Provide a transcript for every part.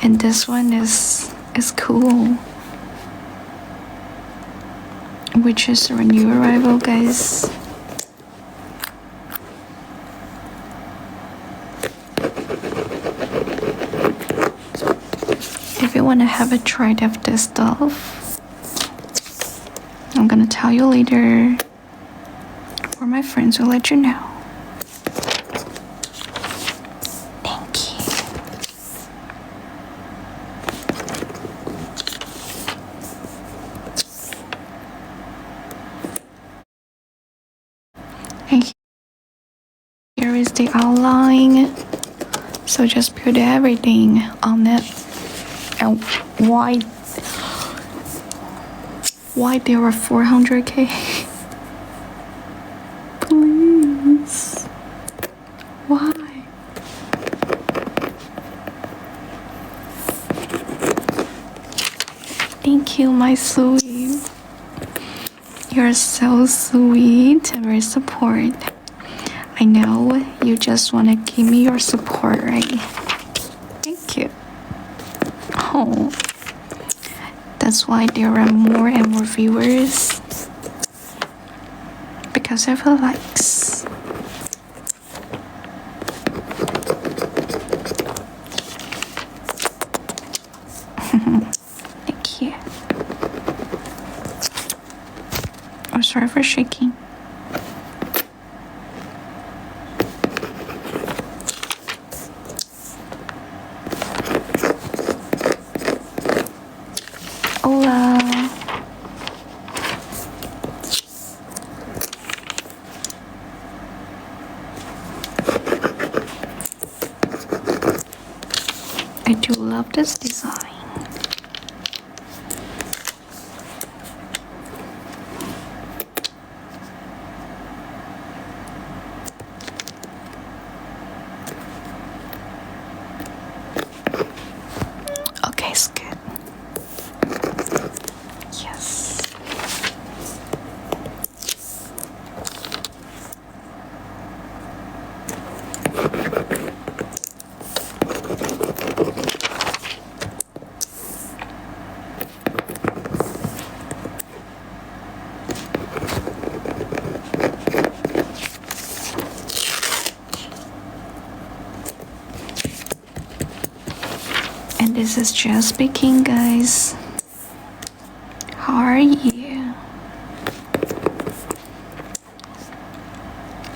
And this one is cool, which is our new arrival, guys. If you want to have a try of this stuff, I'm gonna tell you later, or my friends will let you know. Thank you. And here is the outline. So just put everything on it. And why there are 400k? Please. Why? Thank you, my sweet. You're so sweet and very support. I know you just want to give me your support, right? Thank you. Oh, that's why there are more and more viewers, because of the likes. Thank you. I'm sorry for shaking. Hola. I do love this design. Okay, it's good. Yes. And this is just speaking, guys. How are you?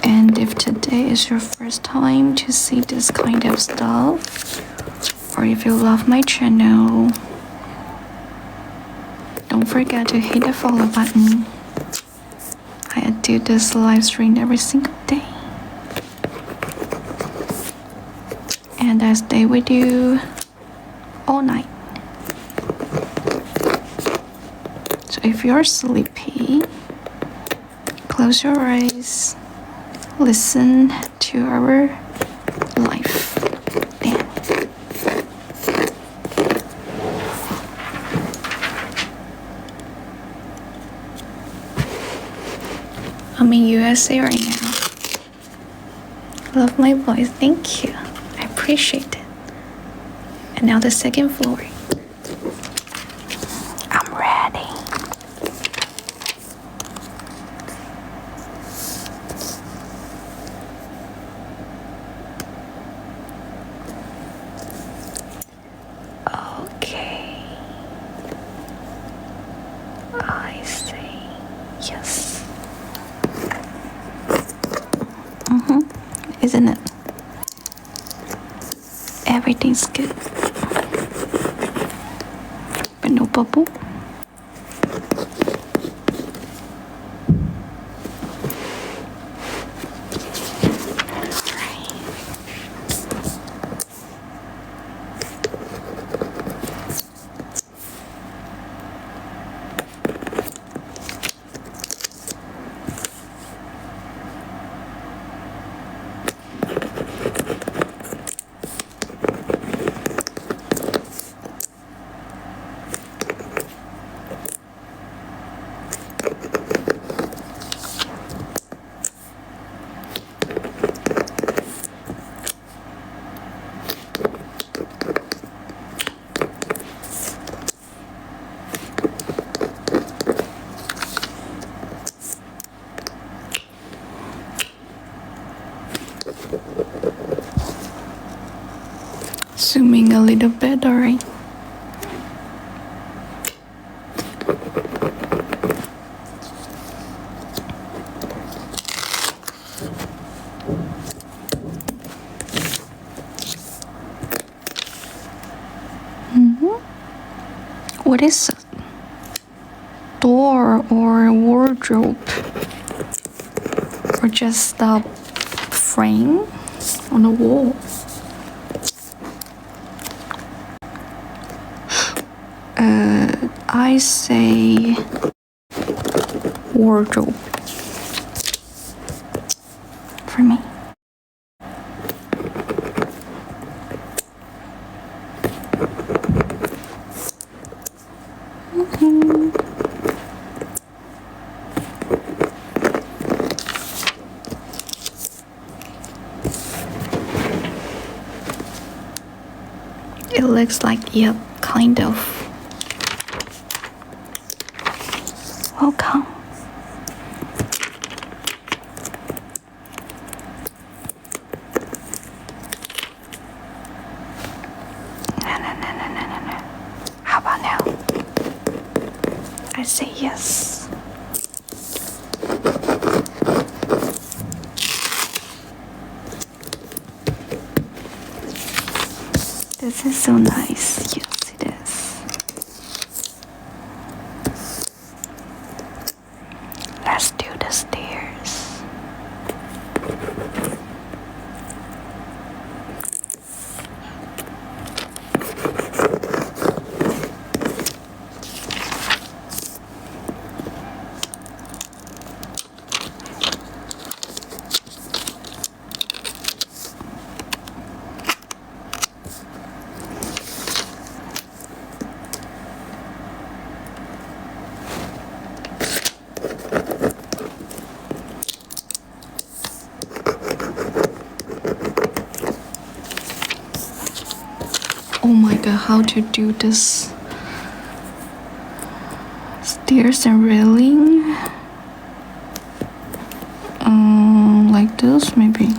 And if today is your first time to see this kind of stuff, or if you love my channel, don't forget to hit the follow button. I do this live stream every single day, and I stay with you all night. So if you're sleepy, close your eyes, listen to our life dance. I'm in USA right now. Love my voice, thank you. I appreciate it. And now the second floor. I'm ready. Okay. I see. Yes. Isn't it? Everything's good. But no bubble. zooming a little bit, alright? What is it? Door or wardrobe? Or just a frame on the wall? I say wardrobe for me. It looks like, yep, kind of. Welcome. No. How about now? I say yes. This is so nice. Yes, it is. Let's do the stairs. Oh my god, how to do this? Stairs and railing? Like this maybe.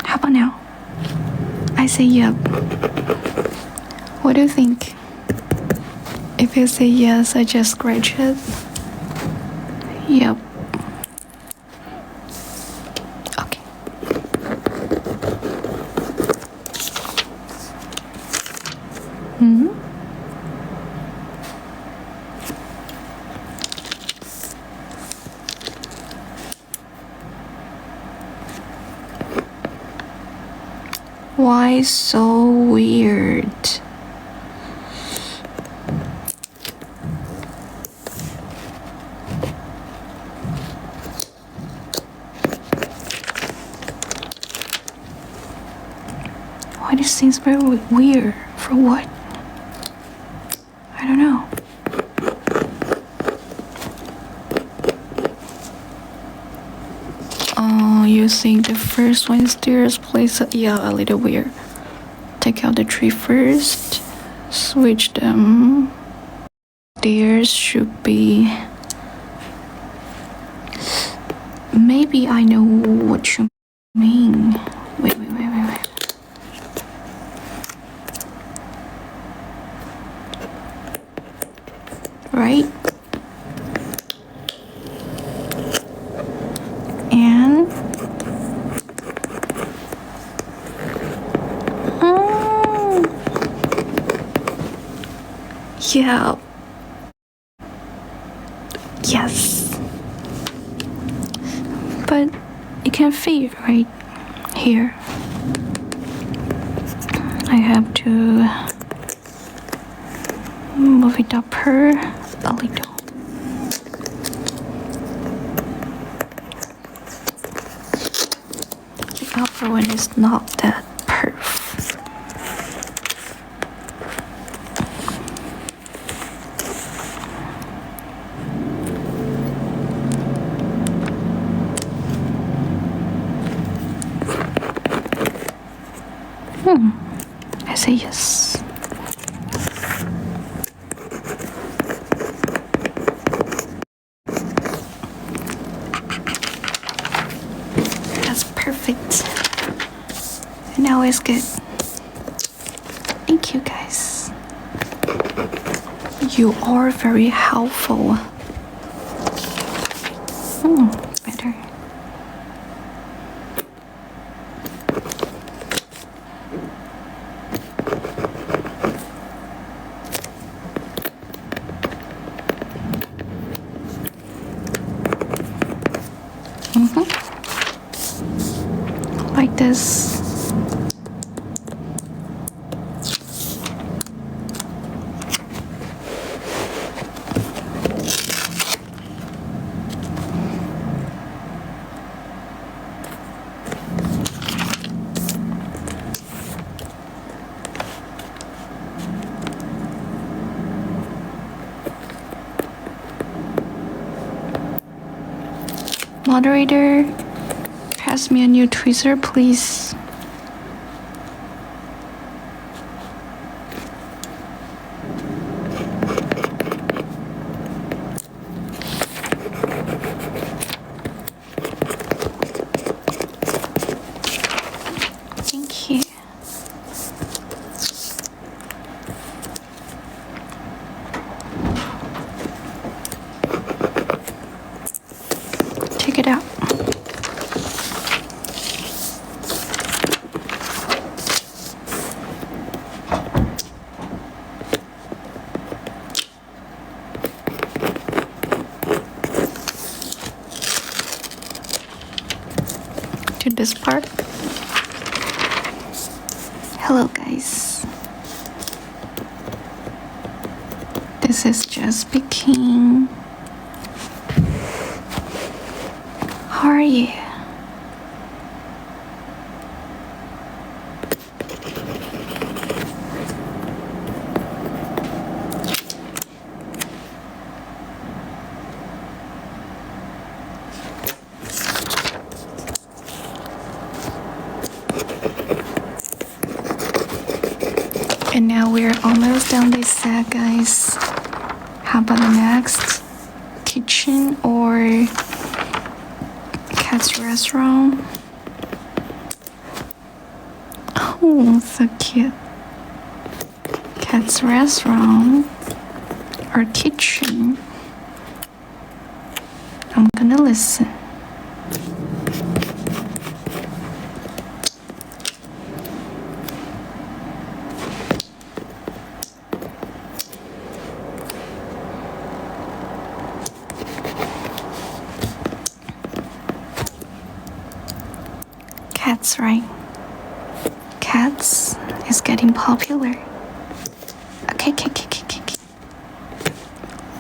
How about now? I say yep. What do you think? If you say yes, I just scratch it. Yep. Okay. Why so weird? Why this seems very weird? For what? I don't know. You think the first one stairs place? Yeah, a little weird. Take out the tree first. Switch them. Stairs should be. Maybe I know what you mean. Wait. Right? And yeah. Yes. But it can fit right here. I have to move it up her a little. The upper one is not that perfect. I say yes. perfect. Now it's good. Thank you guys. You are very helpful. Better. Like this. Moderator, pass me a new tweezer, please. Thank you. Take it out. To this part. Hello guys. This is just speaking. How are you? And now we're almost done this set, guys. How about the next? Kitchen or cat's restaurant? Oh, so cute. Cat's restaurant or kitchen? I'm gonna listen. Cats, right? Cats is getting popular. Okay.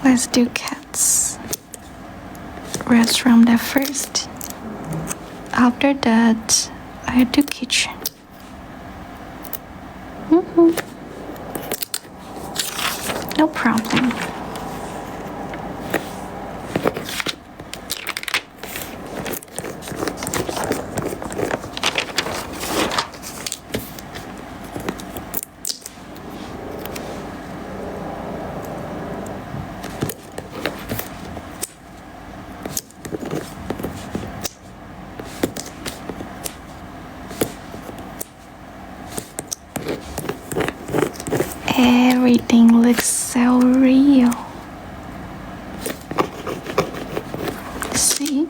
Let's do cats restaurant at first. After that, I do kitchen. No problem. Everything looks so real. See?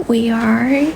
We are